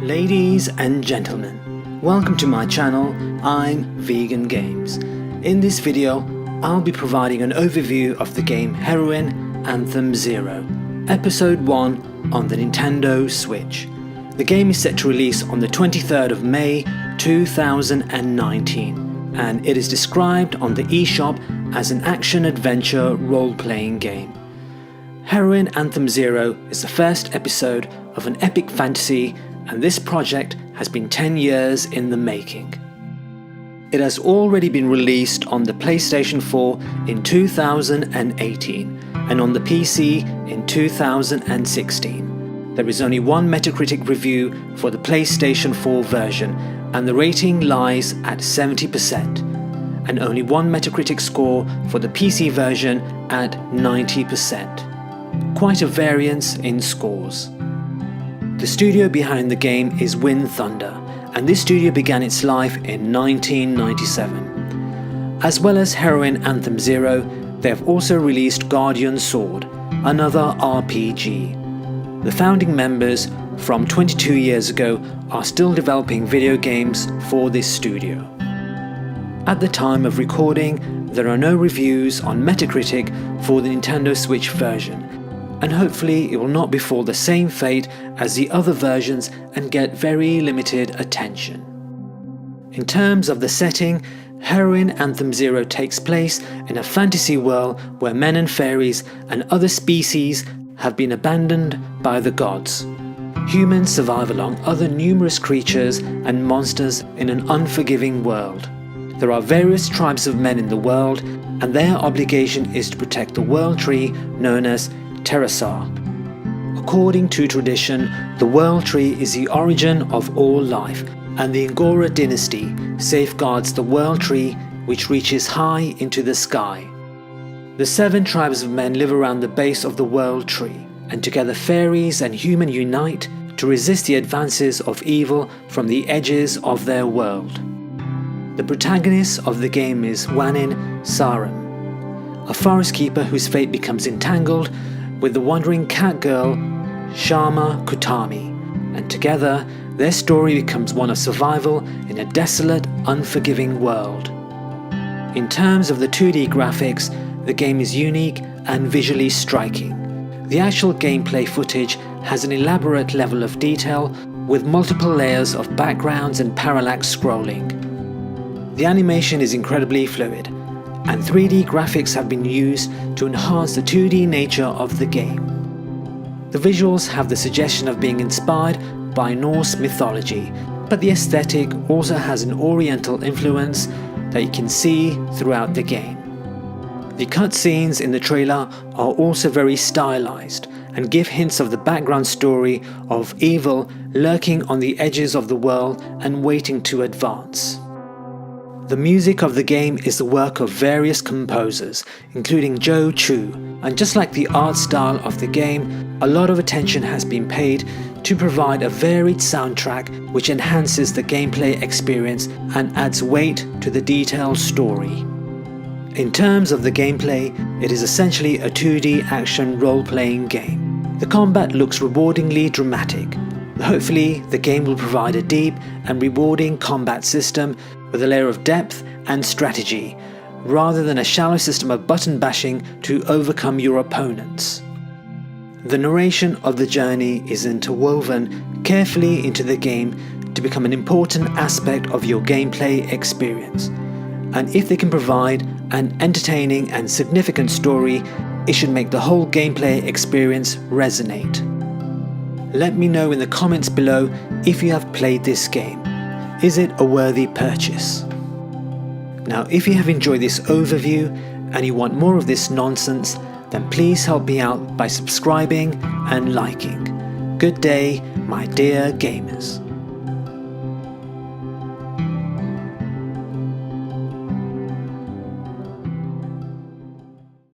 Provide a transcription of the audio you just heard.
Ladies and gentlemen, welcome to my channel. I'm Vegan Games. In this video, I'll be providing an overview of the game Heroine Anthem Zero, Episode 1 on the Nintendo Switch. The game is set to release on the 23rd of May 2019, and it is described on the eShop as an action-adventure role-playing game. Heroine Anthem Zero is the first episode of an epic fantasy, and this project has been 10 years in the making. It has already been released on the PlayStation 4 in 2018 and on the PC in 2016. There is only one Metacritic review for the PlayStation 4 version, and the rating lies at 70%, and only one Metacritic score for the PC version at 90%. Quite a variance in scores. The studio behind the game is WindThunder, and this studio began its life in 1997. As well as Heroine Anthem Zero, they have also released Guardian Sword, another RPG. The founding members from 22 years ago are still developing video games for this studio. At the time of recording, there are no reviews on Metacritic for the Nintendo Switch version, and hopefully it will not befall the same fate as the other versions and get very limited attention. In terms of the setting, Heroine Anthem Zero takes place in a fantasy world where men and fairies and other species have been abandoned by the gods. Humans survive along other numerous creatures and monsters in an unforgiving world. There are various tribes of men in the world, and their obligation is to protect the world tree known as Terasar. According to tradition, the world tree is the origin of all life, and the Angora dynasty safeguards the world tree, which reaches high into the sky. The 7 tribes of men live around the base of the world tree, and together fairies and humans unite to resist the advances of evil from the edges of their world. The protagonist of the game is Wanin Sarum, a forest keeper whose fate becomes entangled with the wandering cat girl Shama Kutami, and together their story becomes one of survival in a desolate, unforgiving world. In terms of the 2D graphics, the game is unique and visually striking. The actual gameplay footage has an elaborate level of detail with multiple layers of backgrounds and parallax scrolling. The animation is incredibly fluid, and 3D graphics have been used to enhance the 2D nature of the game. The visuals have the suggestion of being inspired by Norse mythology, but the aesthetic also has an Oriental influence that you can see throughout the game. The cutscenes in the trailer are also very stylized and give hints of the background story of evil lurking on the edges of the world and waiting to advance. The music of the game is the work of various composers, including Joe Chu, and just like the art style of the game, a lot of attention has been paid to provide a varied soundtrack which enhances the gameplay experience and adds weight to the detailed story. In terms of the gameplay, it is essentially a 2D action role-playing game. The combat looks rewardingly dramatic. Hopefully, the game will provide a deep and rewarding combat system with a layer of depth and strategy, rather than a shallow system of button bashing to overcome your opponents. The narration of the journey is interwoven carefully into the game to become an important aspect of your gameplay experience. And if they can provide an entertaining and significant story, it should make the whole gameplay experience resonate. Let me know in the comments below if you have played this game. Is it a worthy purchase? Now, if you have enjoyed this overview and you want more of this nonsense, then please help me out by subscribing and liking. Good day, my dear gamers.